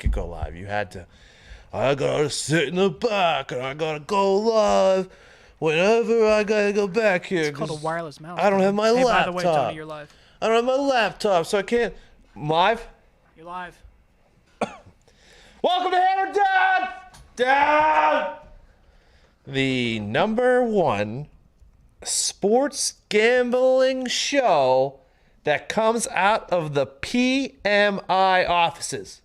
make it go live. You had to. I gotta sit in the back and I gotta go live whenever I gotta go back here. It's called a wireless mouse. I don't have my laptop. By the way, Tony, you're live. I don't have my laptop, so I can't. I'm live? You're live. Welcome to Hammer Dahn! Down! The #1 sports gambling show that comes out of the PMI offices.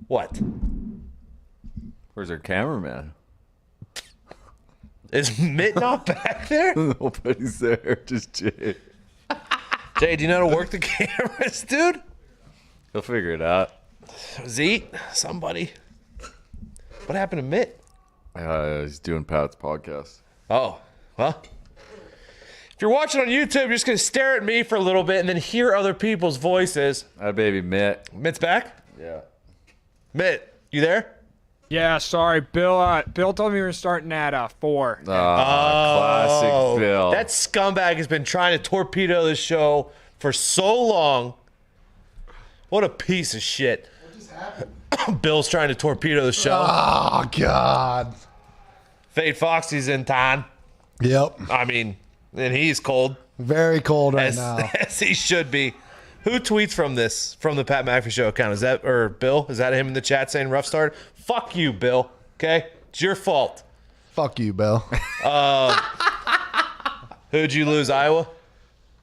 What? Where's our cameraman? Is Mitt not back there? Nobody's there. Just Jay. Jay, do you know how to work the cameras, dude? He'll figure it out. Zeke, somebody. What happened to Mitt? He's doing Pat's podcast. Oh, well. If you're watching on YouTube, you're just going to stare at me for a little bit and then hear other people's voices. Hi, baby Mitt. Mitt's back? Yeah. Mitt, you there? Yeah, sorry, Bill. Bill told me we were starting at 4. Classic Bill. That scumbag has been trying to torpedo this show for so long. What a piece of shit. What just happened? Bill's trying to torpedo the show. Oh, God. Fade Foxy's in town. Yep. I mean, and he's cold. Very cold right as, now. as he should be. Who tweets from the Pat McAfee show account? Is that, or Bill? Is that him in the chat saying rough start? Fuck you, Bill. Okay? It's your fault. Fuck you, Bill. Who'd you lose, Iowa?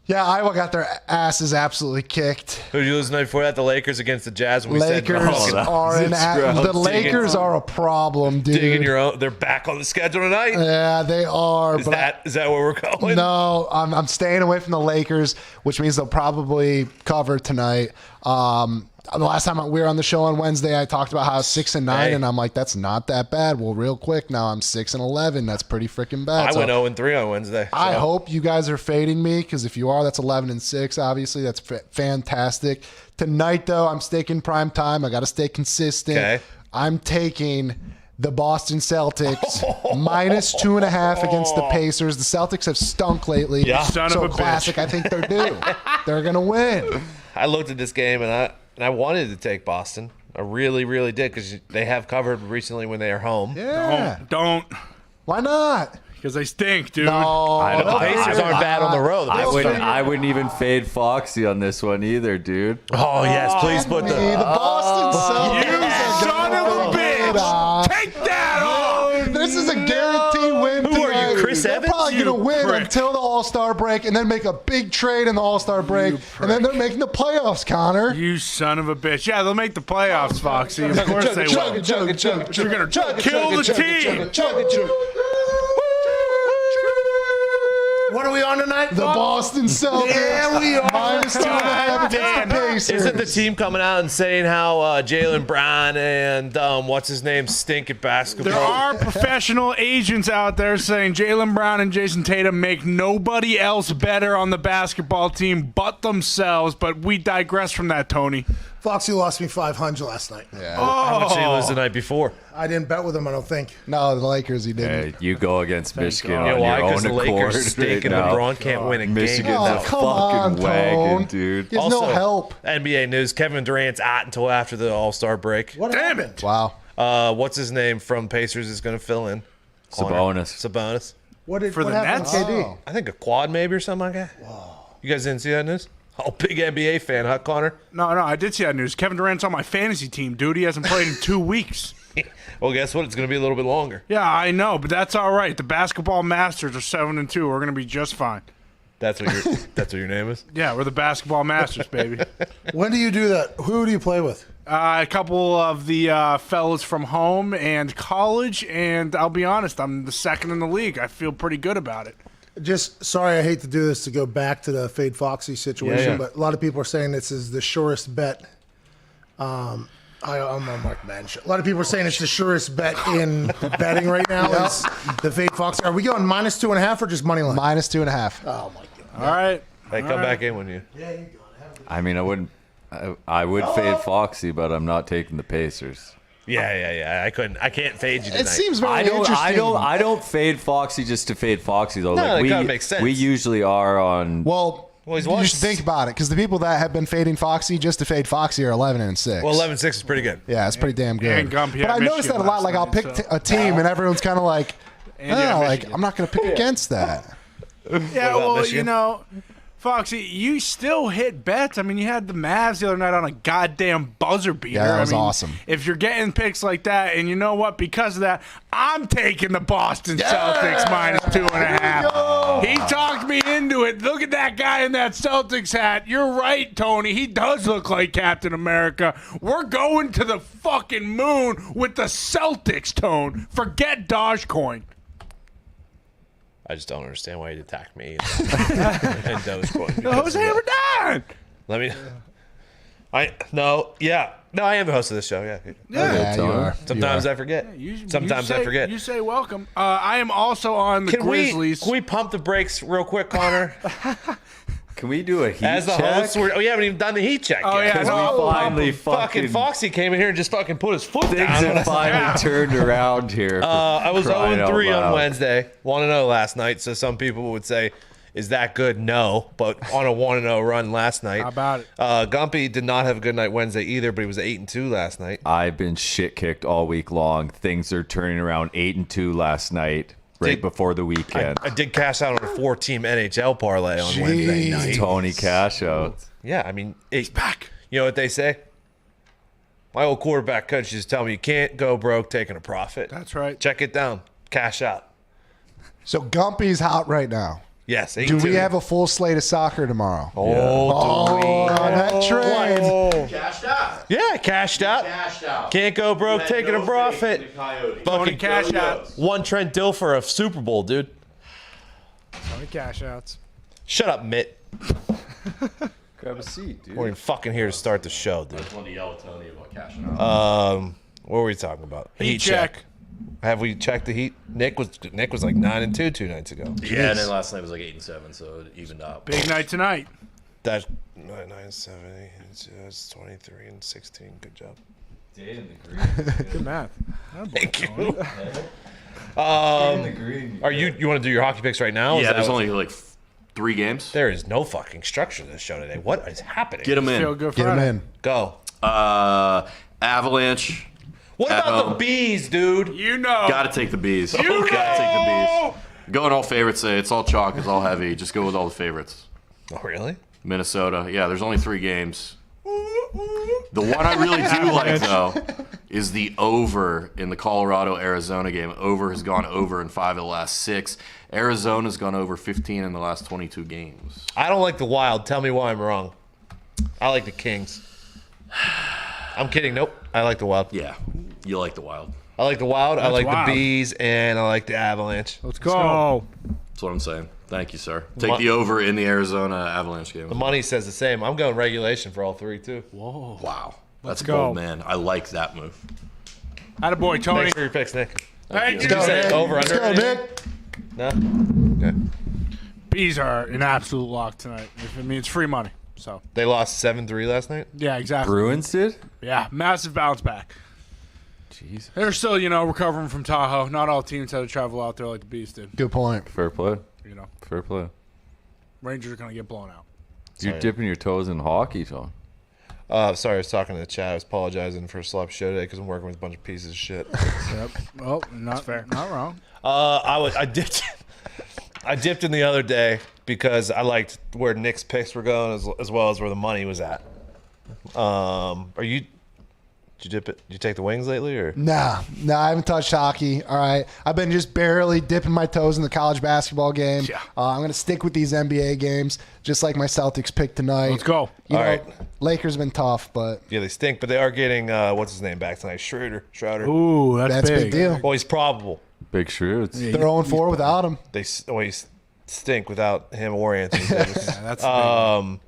Yeah, Iowa got their asses absolutely kicked. Who'd you lose the night before that? The Lakers against the Jazz. When we Lakers said, are the Lakers are a problem, dude. digging your own. They're back on the schedule tonight. Yeah, they are. Is that where we're going? No, I'm staying away from the Lakers, which means they'll probably cover tonight. The last time we were on the show on Wednesday, I talked about how I was 6-9, and I'm like, that's not that bad. Well, real quick, now I'm 6-11. That's pretty freaking bad. I went 0-3 on Wednesday. So. I hope you guys are fading me, because if you are, that's 11-6. Obviously, that's fantastic. Tonight, though, I'm sticking prime time. I got to stay consistent. Okay. I'm taking the Boston Celtics -2.5 against the Pacers. The Celtics have stunk lately. Yeah. Son so of a classic. bitch. I think they're due. They're gonna win. I looked at this game and I wanted to take Boston. I really, really did because they have covered recently when they are home. Yeah. Don't. Why not? Because they stink, dude. No. I don't- The Pacers aren't bad on the road. The Pacers are- I wouldn't even fade Foxy on this one either, dude. Oh, yes. Please put The the. Boston Celtics. You are son gonna of a get bitch! off. Take that off! This is a guaranteed win. Who are you, tonight. Chris They're Evans? probably going to You win prick. until the All-Star break and then make a big trade in the All-Star break. And then they're making the playoffs, Connor. You son of a bitch. Yeah, they'll make the playoffs, Foxy. Of course they will. Chug it, chug it, chug it, chug You're it, going to kill the team. chug it, chug it. What are we on tonight? The Boston Celtics. Yeah, we are. -2.5 against the Pacers. Isn't the team coming out and saying how Jalen Brown and what's his name stink at basketball? There are professional agents out there saying Jaylen Brown and Jason Tatum make nobody else better on the basketball team but themselves, but we digress from that, Tony. Foxy lost me 500 last night. Yeah. How much did he lose the night before? I didn't bet with him, I don't think. No, the Lakers, he didn't. Hey, you go against Michigan God. on You know why? your Because own the accord Lakers stink right and now. LeBron can't win a Michigan's game. Oh, a come on, fucking wagon, Tone. dude. There's no help. NBA news: Kevin Durant's out until after the All-Star break. What Damn happened? it. Wow. What's his name from Pacers is going to fill in? Sabonis. What For the happened Nets? with KD? Oh. I think a quad maybe or something like that. You guys didn't see that news? Oh, big NBA fan, huh, Connor? No, I did see that news. Kevin Durant's on my fantasy team, dude. He hasn't played in 2 weeks. Well, guess what? It's going to be a little bit longer. Yeah, I know, but that's all right. The basketball masters are 7-2. We're going to be just fine. That's what your name is. Yeah, we're the basketball masters, baby. When do you do that? Who do you play with? A couple of the fellas from home and college, and I'll be honest, I'm the second in the league. I feel pretty good about it. Just sorry, I hate to do this to go back to the Fade Foxy situation, Yeah. but a lot of people are saying this is the surest bet. I'm on Mark Madden. A lot of people are saying it's the surest bet in betting right now. Is the Fade Foxy? Are we going -2.5 or just money line? -2.5. Oh my god! All right. Hey, come back in when you. Yeah, you I mean, I would fade Foxy, but I'm not taking the Pacers. Yeah. I can't fade you tonight. It seems very I interesting. don't fade Foxy just to fade Foxy though. No, like that kinda makes sense. we usually are on. Well, Well, he's You won. should think about it, because the people that have been fading Foxy just to fade Foxy are 11-6. Well, 11-6 is pretty good. Yeah, it's pretty damn good. And Gumpy But at I noticed that Michigan a lot. last Like, I'll night, pick so- a team, and everyone's kind of like, And yeah, like Michigan. I'm not going to pick against that. Yeah, about well, Michigan? you know, Foxy, you still hit bets. I mean, you had the Mavs the other night on a goddamn buzzer beater. Yeah, that was I mean, awesome. If you're getting picks like that, and you know what? Because of that, I'm taking the Boston Celtics -2.5. He talked me into it. Look at that guy in that Celtics hat. You're right, Tony. He does look like Captain America. We're going to the fucking moon with the Celtics, Tone. Forget Dogecoin. I just don't understand why you'd attack me. And Dogecoin. because Who's of Hammer that. Dahn? Let me. No, I am the host of this show. Yeah. Yeah, you are. Sometimes I forget. Sometimes I forget. You say welcome. I am also on the Can Grizzlies. we pump the brakes real quick, Connor? Can we do a heat As the check? host, we haven't even done the heat check Oh, yet. yeah, 'Cause no, we finally fucking Foxy came in here and just fucking put his foot Things down. have finally turned around here. I was crying 0-3 out on loud. Wednesday, 1-0 last night. So some people would say, is that good? No. But on a 1-0 run last night. How about it? Gumpy did not have a good night Wednesday either, but he was 8-2 last night. I've been shit kicked all week long. Things are turning around 8-2 last night, right Did- before the weekend. I did cash out on a 4-team NHL parlay on Wednesday night. Tony cash out. Yeah, I mean, back. You know what they say? My old quarterback coach used to tell me, you can't go broke taking a profit. That's right. Check it down. Cash out. So Gumpy's hot right now. Yes. Do 8-2. we have a full slate of soccer tomorrow? Oh, do we? On that trade. Cashed out. Yeah, cashed out. Cashed out. Can't go broke taking a profit. Coyote. Fucking cash out. One Trent Dilfer of Super Bowl, dude. Tony cash outs. Shut up, Mitt. Grab a seat, dude. We're even fucking here to start the show, dude. I just wanted to yell at Tony about cashing out. What were we talking about? Heat check. Have we checked the heat? Nick was like 9-2 2 nights ago. Yeah, and then last night was like 8-7, so it evened out. Big night tonight. That's 9-7, 8, that's 23 and 16. Good job. Good math. Thank you. Are you want to do your hockey picks right now? Is Yeah, that there's what- only like 3 games. There is no fucking structure to this show today. What is happening? Get them Feel in. good Get him Friday. in. Go. Avalanche. What At about the home. bees, dude? You know. Got to take the bees. You Gotta take the know. bees. Going all favorites. It's all chalk. It's all heavy. Just go with all the favorites. Oh, really? Minnesota. Yeah, there's only 3 games. The one I really do like, though, is the over in the Colorado-Arizona game. Over has gone over in 5 of the last 6. Arizona's gone over 15 in the last 22 games. I don't like the Wild. Tell me why I'm wrong. I like the Kings. I'm kidding. Nope. I like the Wild. Yeah, you like the Wild. I like the Wild. I like wild. the Bees, and I like the Avalanche. Let's go. That's what I'm saying. Thank you, sir. Take the over in the Arizona Avalanche game. The money says the same. I'm going regulation for all 3 too. Wow. That's a go. bold man. I like that move. Attaboy, Tony. Thanks for your picks, Nick. Thank Did you say Nick. over Let's under? go, anything? Nick. No. Okay. Bees are an absolute lock tonight. I mean, it's free money. So, They lost 7-3 last night. yeah, exactly. Bruins did? Yeah, massive bounce back. Jeez. They're still, recovering from Tahoe. Not all teams had to travel out there like the Bees did. Good point. Fair play. Fair play. Rangers are going to get blown out. You're dipping your toes in hockey, Sean. Sorry, I was talking to the chat. I was apologizing for a sloppy show today because I'm working with a bunch of pieces of shit. Yep. Well, not fair. Not wrong. I dipped. I dipped in the other day because I liked where Nick's picks were going as well as where the money was at. Did you dip it? Did you take the Wings lately or? Nah, I haven't touched hockey. All right. I've been just barely dipping my toes in the college basketball game. Yeah. I'm going to stick with these NBA games, just like my Celtics pick tonight. Let's go. You All know, right. Lakers been tough, but Yeah, they stink, but they are getting what's his name back tonight? Schroeder. Ooh, that's a big deal. Well, he's probable. Big Shrewds. They're 0-4 without him. They stink without him or Anthony Davis. That's the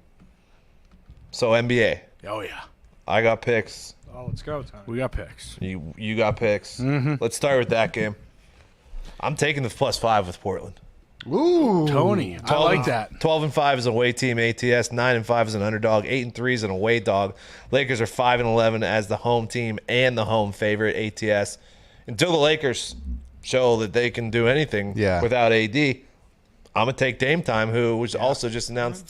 So NBA, big. Oh, yeah. I got picks. Oh, let's go, Tony. We got picks. You got picks. Let's start with that game. I'm taking the +5 with Portland. Ooh. Tony, I like that. 12-5 is an away team ATS. 9-5 is an underdog. 8-3 is an away dog. Lakers are 5-11 as the home team and the home favorite ATS. Until the Lakers show that they can do anything Yeah. without AD, I'm gonna take Dame Time, who was also just announced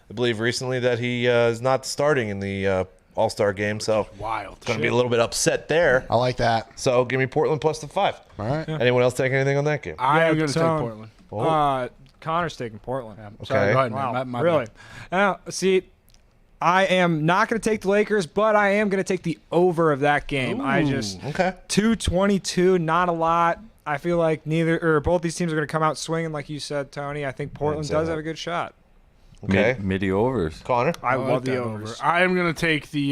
I believe recently that he is not starting in the All-Star game, so Wild. going to be a little bit upset there. I like that. So give me Portland plus the 5. All right. Anyone else take anything on that game? I am going to take Tone. Portland. Connor's taking Portland. Sorry, go ahead, Wow, man. My really? See, I am not going to take the Lakers, but I am going to take the over of that game. Okay. 222, not a lot. I feel like both these teams are going to come out swinging, like you said, Tony. I think Portland does have a good shot. Okay. Midi overs. Connor? I like love the that overs. over. I am going to take the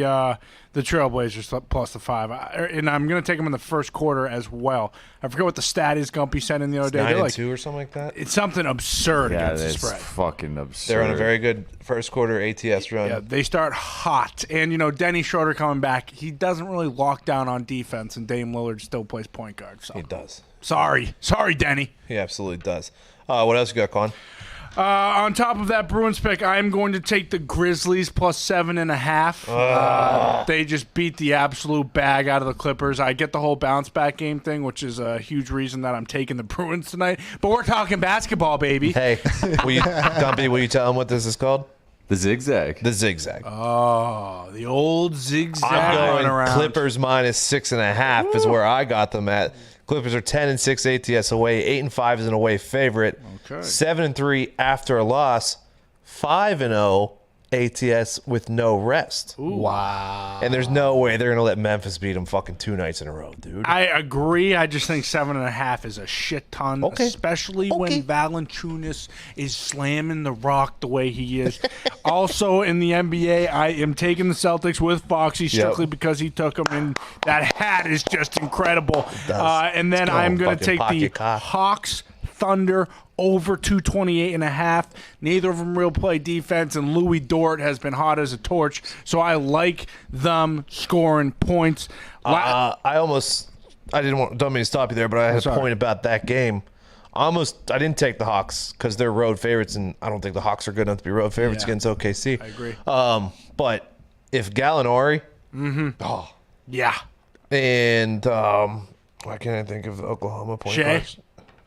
Trailblazers plus the 5, and I'm going to take them in the first quarter as well. I forget what the stat is. Gumpy sent in the other day. 9 They're and 2 or something like that. it's something absurd Yeah, against the that's spread. fucking absurd. They're on a very good first quarter ATS run. Yeah, they start hot, and Denny Schroeder coming back. He doesn't really lock down on defense, and Dame Lillard still plays point guard. So He does. sorry, Denny. He absolutely does. What else you got, Con? On top of that Bruins pick, I am going to take the Grizzlies plus 7.5. They just beat the absolute bag out of the Clippers. I get the whole bounce back game thing, which is a huge reason that I'm taking the Bruins tonight. But we're talking basketball, baby. Hey, Dumpy, will you tell him what this is called? The zigzag. The zigzag. Oh, the old zigzag I'm going going around. Clippers minus 6.5 is where I got them at. Clippers are 10-6 ATS away. 8-5 is an away favorite. Okay. 7-3 after a loss. 5-0 ATS with no rest. Wow. And there's no way they're gonna let Memphis beat them fucking 2 nights in a row, dude. I agree. I just think 7.5 is a shit ton, Okay. especially when Valanciunas is slamming the rock the way he is. Also in the NBA, I am taking the Celtics with Foxy strictly because he took them, and that hat is just incredible. And then Let's go, I'm going to fucking take the pocket cock. Hawks Thunder over 228.5. Neither of them real play defense, and Louis Dort has been hot as a torch, so I like them scoring points. don't mean to stop you there, but I had a Sorry. point about that game. I didn't take the Hawks because they're road favorites, and I don't think the Hawks are good enough to be road favorites Yeah. against OKC. I agree. But if Gallinari Yeah. and why can't I think of the Oklahoma point Shea? guard?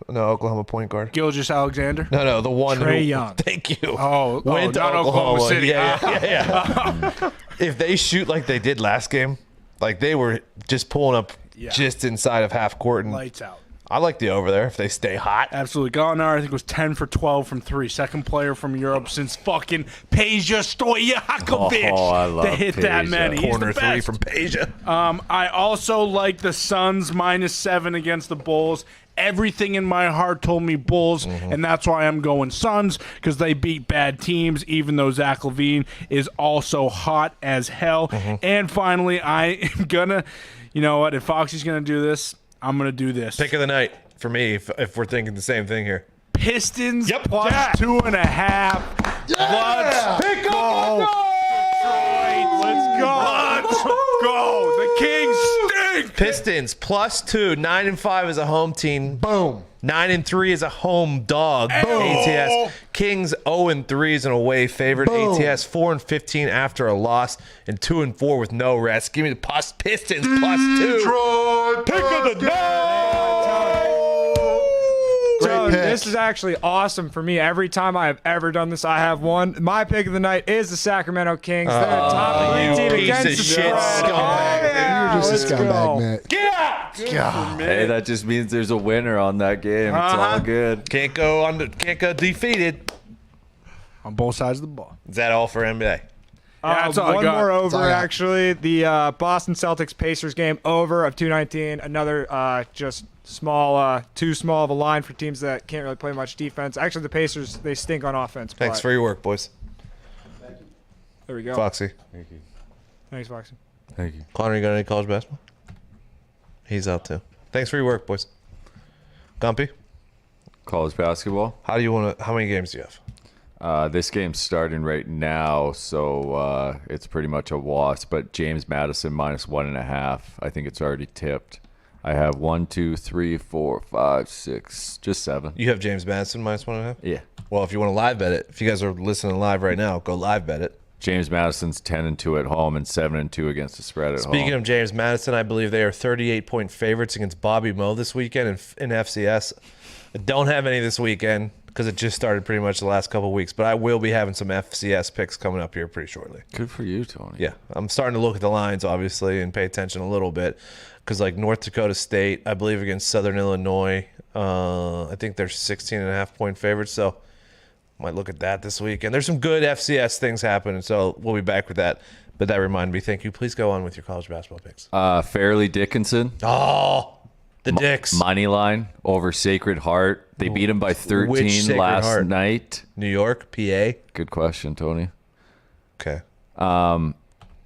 No, Oklahoma point guard. Gilgeous Alexander. No, the one Trae who. Young. Thank you. Not Oklahoma City. Yeah. If they shoot like they did last game, like they were just pulling up Yeah. just inside of half court, and Lights out. I like the over there if they stay hot. Absolutely. Gallinari, I think, was 10 for 12 from 3. Second player from Europe since fucking Peja Stojakovic Oh, I love to hit that Peja. many. He's Corner the three best. from Peja. I also like the Suns minus 7 against the Bulls. Everything in my heart told me Bulls, and that's why I'm going Suns, because they beat bad teams, even though Zach LaVine is also hot as hell. And finally, I am going to, you know what, if Foxy's going to do this, I'm going to do this. Pick of the night for me if we're thinking the same thing here. Pistons Yep. plus Yeah. 2.5. Let's Pick go. Detroit, let's go. Let's go. The Kings stink. Pistons plus 2, 9-5 is a home team. Boom. 9-3 is a home dog. ATS. Kings 0-3 is an away favorite. Boom. ATS 4-15 after a loss and 2-4 with no rest. Give me the Pistons plus 2. Pick of the Tone, pick. this is actually awesome for me. Every time I have ever done this, I have won. My pick of the night is the Sacramento Kings. They're a top you league team piece against of the shit spread. scumbag. Oh, yeah. You're just Let's a scumbag, go. Nick. Get out! God. Hey, that just means there's a winner on that game. It's all good. Can't go defeated. On both sides of the ball. Is that all for NBA? that's all I one got. more all over, I got. actually. The Boston Celtics Pacers game over of 219. Another just too small of a line for teams that can't really play much defense. Actually, the Pacers, they stink on offense. Thanks but for your work, boys. there we go. Foxy. Thanks, Foxy. Thank you. Connor, you got any college basketball? He's out too. Thanks for your work, boys. Gumpy, College basketball. how many games do you have? This game's starting right now, so it's pretty much a wash. But James Madison minus 1.5. I think it's already tipped. I have 1, 2, 3, 4, 5, 6, just 7. You have James Madison minus 1.5? Yeah. Well, if you want to live bet it, if you guys are listening live right now, go live bet it. James Madison's 10-2 at home and 7-2 against the spread at Speaking home. of James Madison, I believe they are 38-point favorites against Bobby Moe this weekend in FCS. I don't have any this weekend. because it just started pretty much the last couple of weeks. But I will be having some FCS picks coming up here pretty shortly. Good for you, Tony. Yeah, I'm starting to look at the lines, obviously, and pay attention a little bit. Because, like, North Dakota State, I believe, against Southern Illinois, I think they're 16.5-point favorites. So might look at that this week. And there's some good FCS things happening, so we'll be back with that. But that reminded me. Thank you. Please go on with your college basketball picks. Fairleigh Dickinson. Oh, the Dicks. Money line over Sacred Heart. They beat him by 13 Sacred last Heart? night. New York, PA. Good question, Tony. Okay.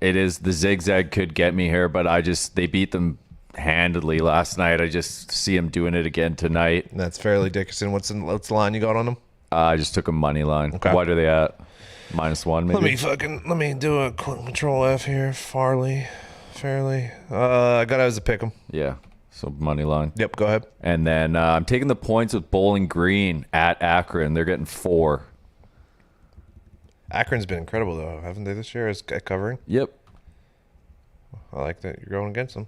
It is the zigzag could get me here, but they beat them handedly last night. I just see them doing it again tonight. And that's Fairleigh Dickinson. What's the line you got on them? I just took a money line. Okay. What are they at? -1 maybe? Let me do a quick control F here. Fairleigh. I got it as a pick 'em. Yeah. So money line. Yep, go ahead. And then I'm taking the points with Bowling Green at Akron. They're getting 4. Akron's been incredible, though, haven't they, this year at covering? Yep. I like that you're going against them.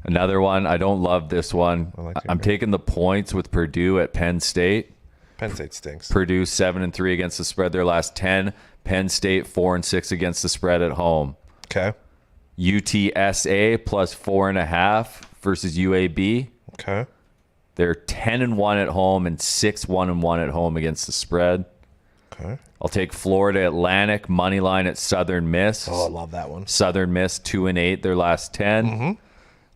Another one. I don't love this one. I'm taking the points with Purdue at Penn State. Penn State stinks. Purdue 7-3 against the spread their last 10. Penn State 4-6 against the spread at home. Okay. UTSA plus 4.5 versus UAB. Okay. They're 10-1 at home and 6-1-1 at home against the spread. Okay. I'll take Florida Atlantic money line at Southern Miss. Oh, I love that one. Southern Miss 2-8 their last 10. Mm-hmm.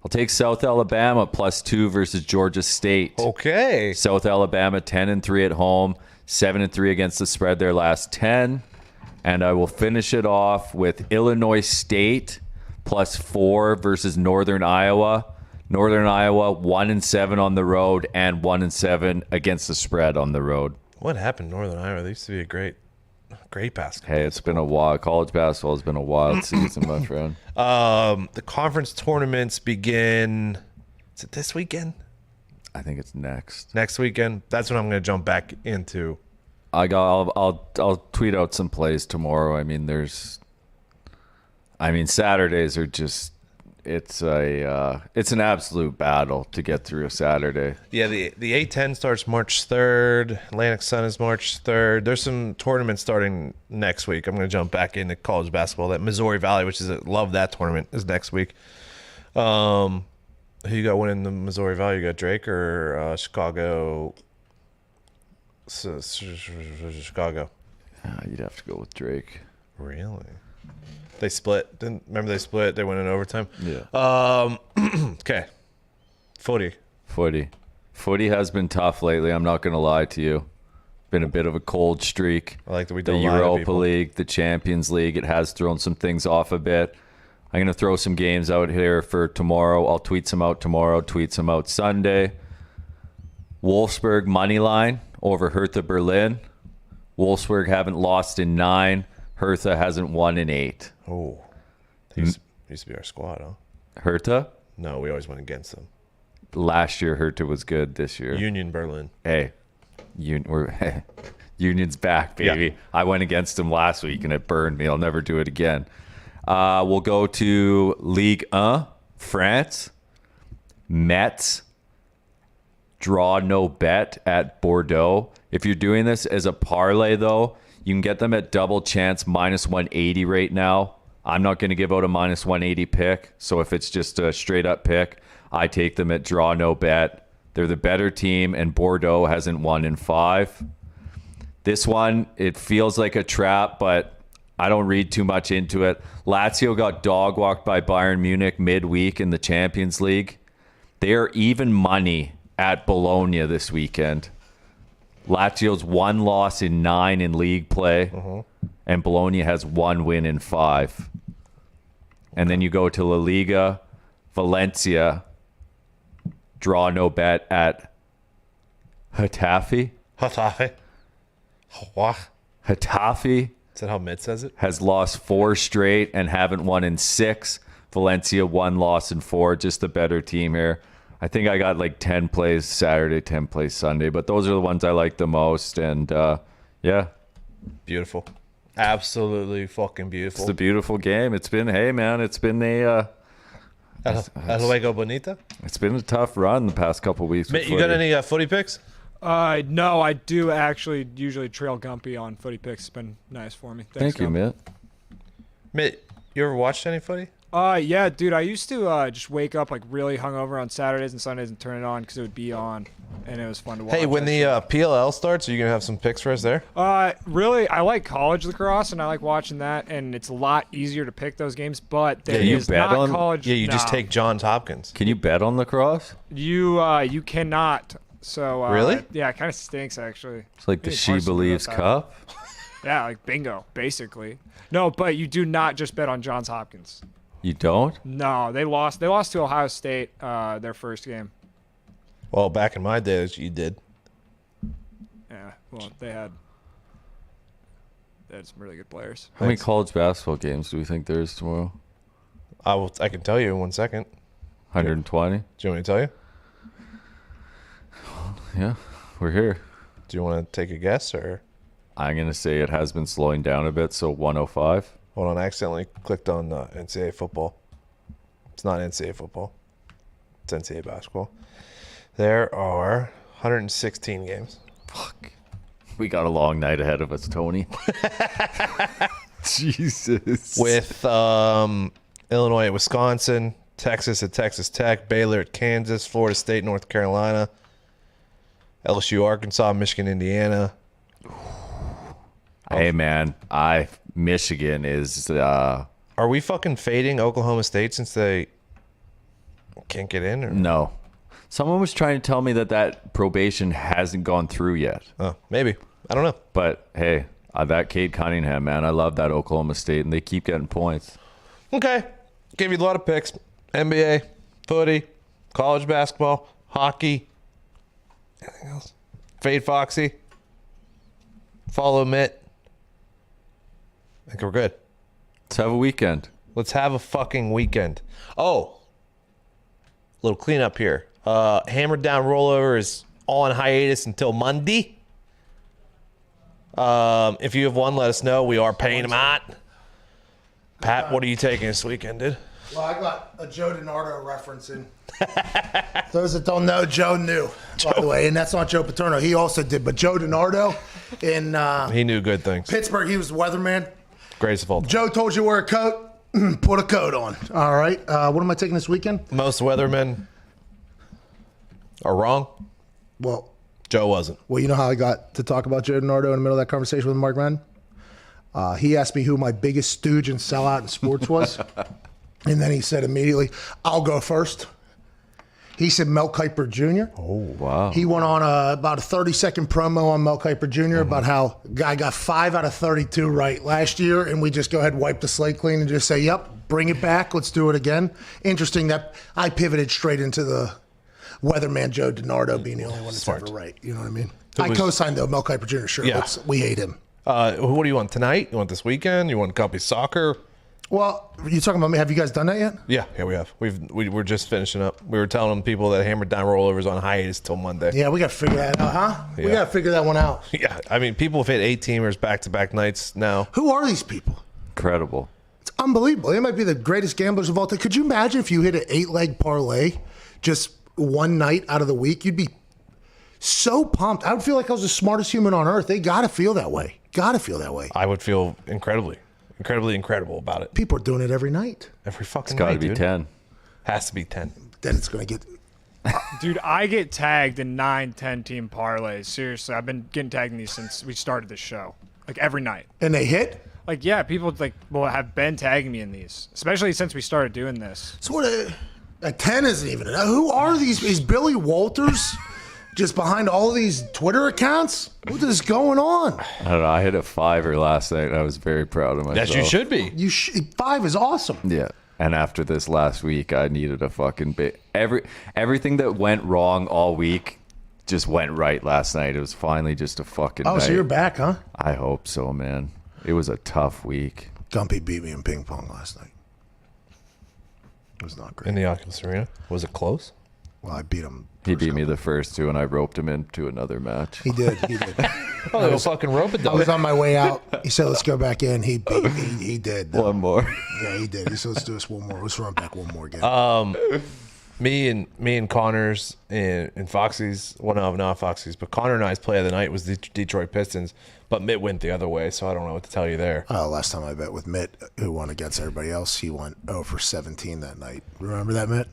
I'll take South Alabama plus 2 versus Georgia State. Okay. South Alabama 10-3 at home, 7-3 against the spread their last 10. And I will finish it off with Illinois State plus 4 versus Northern Iowa. Northern Iowa 1-7 on the road and 1-7 against the spread on the road. What happened to Northern Iowa? They used to be a great basketball. Hey, it's been a while. College basketball has been a wild season, my friend. The conference tournaments begin. Is it this weekend? I think it's next. Next weekend. That's when I'm going to jump back into. I'll tweet out some plays tomorrow. Saturdays are just it's an absolute battle to get through a Saturday. Yeah, the A10 starts March 3rd. Atlantic Sun is March 3rd. There's some tournaments starting next week. I'm going to jump back into college basketball. That Missouri Valley, which is love that tournament, is next week. Who you got winning the Missouri Valley? You got Drake or Chicago? Chicago. You'd have to go with Drake. Really? They split. Remember they split? They went in overtime? Yeah. Okay. Footy. Footy has been tough lately. I'm not going to lie to you. Been a bit of a cold streak. I like that we the don't lie to Europa people. League, the Champions League. It has thrown some things off a bit. I'm going to throw some games out here for tomorrow. I'll tweet some out tomorrow, tweet some out Sunday. Wolfsburg money line over Hertha Berlin. Wolfsburg haven't lost in 9. Hertha hasn't won in 8. Oh. They used to be our squad, huh? Hertha? No, we always went against them. Last year, Hertha was good. This year. Union Berlin. Hey, Union's back, baby. Yeah. I went against them last week, and it burned me. I'll never do it again. We'll go to Ligue 1, France. Metz. Draw no bet at Bordeaux. If you're doing this as a parlay, though, you can get them at double chance -180 right now. I'm not going to give out a -180 pick. So if it's just a straight up pick, I take them at draw no bet. They're the better team, and Bordeaux hasn't won in 5. This one, it feels like a trap, but I don't read too much into it. Lazio got dog walked by Bayern Munich midweek in the Champions League. They are even money at Bologna this weekend. Lazio's 1 loss in 9 in league play, and Bologna has 1 win in 5. And then you go to La Liga, Valencia, draw no bet at Getafe. What? Getafe Is that how Mitt says it? has lost 4 straight and haven't won in 6. Valencia 1 loss in 4, just the better team here. I think I got like 10 plays Saturday, 10 plays Sunday, but those are the ones I like the most. And yeah, Beautiful. Absolutely fucking beautiful. it's a beautiful game. It's been, hey man, it's been a El Juego Bonita. it's been a tough run the past couple weeks. Mitt, with you got footy. any footy picks? No, I do actually usually trail Gumpy on footy picks. It's been nice for me. Thanks, Thank you, Gump. Mitt. Mitt, you ever watched any footy? Yeah, dude. I used to just wake up like really hungover on Saturdays and Sundays and turn it on because it would be on, and it was fun to watch. Hey, when the PLL starts, are you gonna have some picks for us there? Really, I like college lacrosse and I like watching that, and it's a lot easier to pick those games. But there you is bet not on- college. Yeah, you just nah. take Johns Hopkins. Can you bet on lacrosse? You cannot. So Really? Yeah, it kind of stinks actually. It's like the It's She hard to do Believes that. Cup. Yeah, like bingo, basically. No, but you do not just bet on Johns Hopkins. You don't? No, they lost. They lost to Ohio State their first game. Well, back in my days, you did. Yeah, well, they had some really good players. How many college basketball games do we think there is tomorrow? I can tell you in 1 second. 120? Do you want me to tell you? Yeah, we're here. Do you want to take a guess or? I'm going to say it has been slowing down a bit, so 105. Hold on, I accidentally clicked on NCAA football. It's not NCAA football. It's NCAA basketball. There are 116 games. Fuck. We got a long night ahead of us, Tony. Jesus. With Illinois at Wisconsin, Texas at Texas Tech, Baylor at Kansas, Florida State, North Carolina, LSU, Arkansas, Michigan, Indiana. Hey, man. Michigan is... Are we fucking fading Oklahoma State since they can't get in? Or? No. Someone was trying to tell me that probation hasn't gone through yet. Oh, maybe. I don't know. But, hey, that Cade Cunningham, man. I love that Oklahoma State, and they keep getting points. Okay. Gave you a lot of picks. NBA, footy, college basketball, hockey. Anything else? Fade Foxy. Follow Mitt. I think we're good. Let's have a weekend. Let's have a fucking weekend. Oh, little cleanup here. Hammer Dahn rollover is on hiatus until Monday. If you have one, let us know. We are paying them out. Pat, what are you taking this weekend, dude? Well, I got a Joe DiNardo reference in. Those that don't know, Joe knew, by the way, and that's not Joe Paterno. He also did, but Joe DiNardo in He knew good things. Pittsburgh, he was the weatherman. Greatest of all time. Joe told you to wear a coat, put a coat on. All right. What am I taking this weekend? Most weathermen are wrong. Well, Joe wasn't. you know how I got to talk about Joe DiNardo in the middle of that conversation with Mark Madden? He asked me who my biggest stooge and sellout in sports was. And then he said immediately, I'll go first. He said Mel Kiper Jr. Oh, wow. He went on about a 30-second promo on Mel Kiper Jr. about how guy got 5 out of 32 right last year, and we just go ahead and wipe the slate clean and just say, yep, bring it back. Let's do it again. Interesting that I pivoted straight into the weatherman Joe DiNardo being the only one that's Smart. ever right. You know what I mean? Who I was- co-signed, though, Mel Kiper Jr. Sure, Yeah. we hate him. What do you want tonight? You want this weekend? You want Gumpy soccer? Well, you talking about me? Have you guys done that yet? Yeah, we have. We're just finishing up. We were telling people that Hammer Dahn rollover is on hiatus till Monday. Yeah, we got to figure that out, huh? We Yeah. got to figure that one out. Yeah, I mean, people have hit 8-teamers back-to-back nights now. Who are these people? Incredible. It's unbelievable. They might be the greatest gamblers of all time. Could you imagine if you hit an 8-leg parlay just one night out of the week? You'd be so pumped. I would feel like I was the smartest human on earth. They got to feel that way. Got to feel that way. I would feel incredibly incredible about it. People are doing it every night. Every fucking It's got to night, be dude. 10. Has to be 10. Then it's going to get... Dude, I get tagged in 9, 10-team parlays. Seriously, I've been getting tagged in these since we started this show. Like every night. And they hit? Like, yeah, people have been tagging me in these, especially since we started doing this. So what a 10 isn't even... Who are these? Is Billy Walters just behind all these Twitter accounts? What is going on? I don't know. I hit a 5er last night. I was very proud of myself. Yes, you should be. 5 is awesome. Yeah. And after this last week, I needed a fucking everything that went wrong all week just went right last night. It was finally just a fucking Oh, night. so you're back, huh? I hope so, man. It was a tough week. Gumpy beat me in ping pong last night. It was not great. In the Oculus Arena. Was it close? Well, I beat him. He beat me the first 2, and I roped him into another match. He did. He did. Oh, they were fucking roping I was on my way out. He said, "Let's go back in." He beat me. He did. One more. Yeah, he did. He said, "Let's do this one more. Let's run back one more again." Me and Connor's and Foxy's, well, no, not Foxy's, but Connor and I's play of the night was the Detroit Pistons, but Mitt went the other way, so I don't know what to tell you there. Last time I bet with Mitt, who won against everybody else, he went 0 for 17 that night. Remember that, Mitt?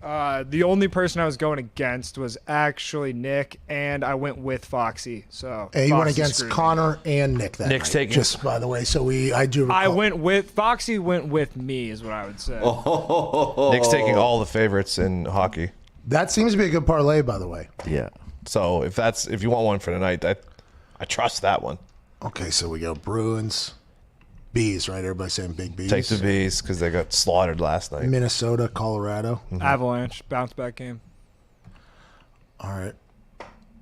The only person I was going against was actually Nick, and I went with Foxy. So And you went Foxy against screwed me. Connor and Nick that Nick's night. taking- Just by the way, so I do recall. I went with Foxy. Went with me is what I would say. Nick's taking all the favorites in hockey. That seems to be a good parlay, by the way. Yeah. So if you want one for tonight, I trust that one. Okay, so we go Bruins, Bees, right? Everybody saying big Bees. Take the Bees because they got slaughtered last night. Minnesota, Colorado. Avalanche bounce back game. All right.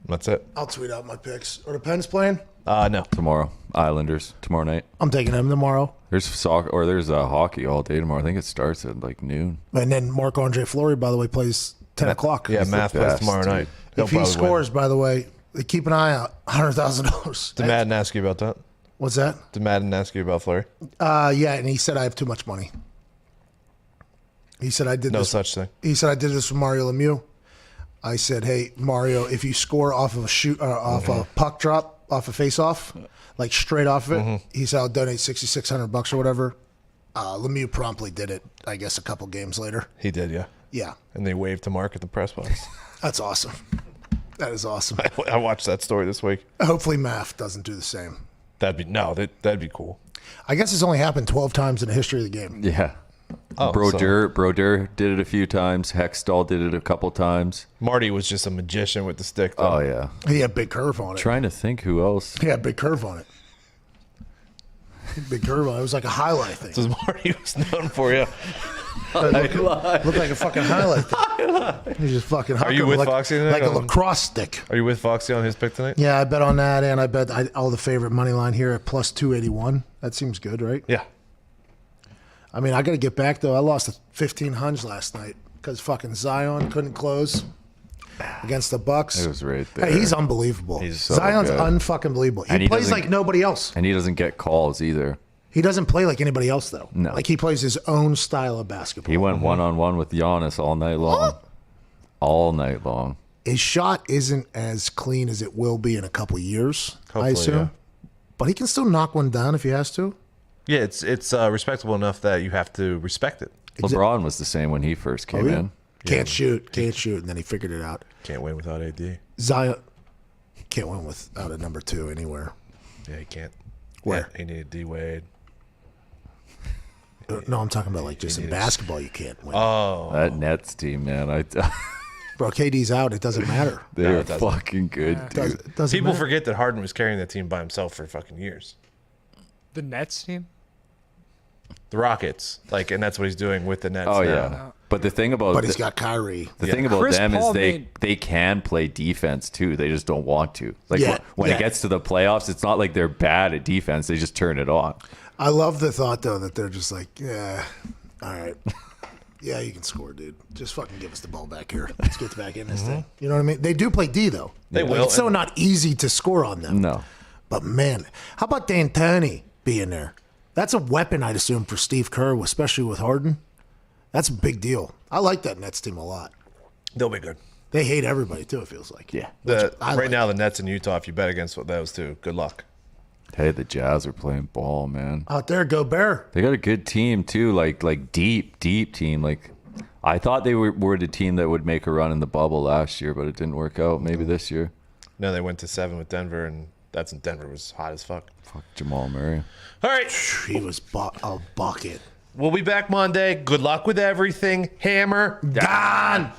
That's it. I'll tweet out my picks. Are the Pens playing? No. Tomorrow, Islanders tomorrow night. I'm taking them tomorrow. There's soccer or there's hockey all day tomorrow. I think it starts at like noon. And then Marc-Andre Fleury, by the way, plays 10 o'clock. Yeah, He's the Math plays best, tomorrow dude. night. He'll If he probably scores, by the way, keep an eye out. $100,000. Did Madden ask you about that? What's that? Did Madden ask you about Flurry? Yeah, and he said I have too much money. He said I did No this. such thing. He said I did this with Mario Lemieux. I said, hey, Mario, if you score off of a puck drop, off a face-off, like straight off of it, he said I'll donate $6,600 or whatever. Lemieux promptly did it, I guess, a couple games later. He did, yeah. Yeah, And they waved to Mark at the press box. that's awesome. That is awesome. I watched that story this week. Hopefully Math doesn't do the same. That'd be cool. I guess it's only happened 12 times in the history of the game. Yeah. Oh, Brodeur did it a few times. Hextall did it a couple times. Marty was just a magician with the stick, though. Oh yeah. He had big curve on it. Trying to think who else. He had big curve on it. Big curve on it. It was like a highlight thing. That's what Marty was known for, yeah. Looked like a fucking highlight thing. He just fucking Are you with like, Foxy tonight? like a lacrosse stick. Are you with Foxy on his pick tonight? Yeah, I bet on that, and I bet all the favorite money line here at plus 281. That seems good, right? Yeah. I mean, I got to get back, though. I lost 1500 last night because fucking Zion couldn't close against the Bucks. It was right there. Hey, he's unbelievable. He's so Zion's good. unfucking believable. And He he plays doesn't- like nobody else. And he doesn't get calls either. He doesn't play like anybody else, though. No. Like, he plays his own style of basketball. He went one-on-one with Giannis all night long. All night long. His shot isn't as clean as it will be in a couple years, I Hopefully, assume. yeah. But he can still knock one down if he has to. Yeah, it's respectable enough that you have to respect it. LeBron was the same when he first came in. Can't shoot, and then he figured it out. Can't win without AD. Zion can't win without a number 2 anywhere. Yeah, he can't. Where? Yeah, he needed D-Wade. No, I'm talking about like just in basketball, you can't win. Oh. That Nets team, man. Bro, KD's out. It doesn't matter. They're it doesn't. fucking good, dude. It doesn't People matter. forget that Harden was carrying that team by himself for fucking years. The Nets team. The Rockets, and that's what he's doing with the Nets. Oh now. yeah. But the thing about But he's got Kyrie. the thing about Chris them Paul is they can play defense too. They just don't want to. Like Yeah, when yeah. it gets to the playoffs, it's not like they're bad at defense. They just turn it on. I love the thought though that they're just like, yeah, all right, yeah, you can score, dude. Just fucking give us the ball back here. Let's get back in this thing. You know what I mean? They do play D though. They Like, will, It's so and- not easy to score on them. No. But man, how about D'Antoni being there? That's a weapon, I'd assume, for Steve Kerr, especially with Harden. That's a big deal. I like that Nets team a lot. They'll be good. They hate everybody too. It feels like. Yeah. I Right like. now, the Nets in Utah, if you bet against those two, good luck. Hey, the Jazz are playing ball, man. Out there, go Bear. They got a good team too, like deep team. Like I thought they were the team that would make a run in the bubble last year, but it didn't work out. Maybe this year. No, they went to 7 with Denver, and that's in Denver was hot as fuck. Fuck Jamal Murray. All right. He was a bucket. We'll be back Monday. Good luck with everything. Hammer Dahn.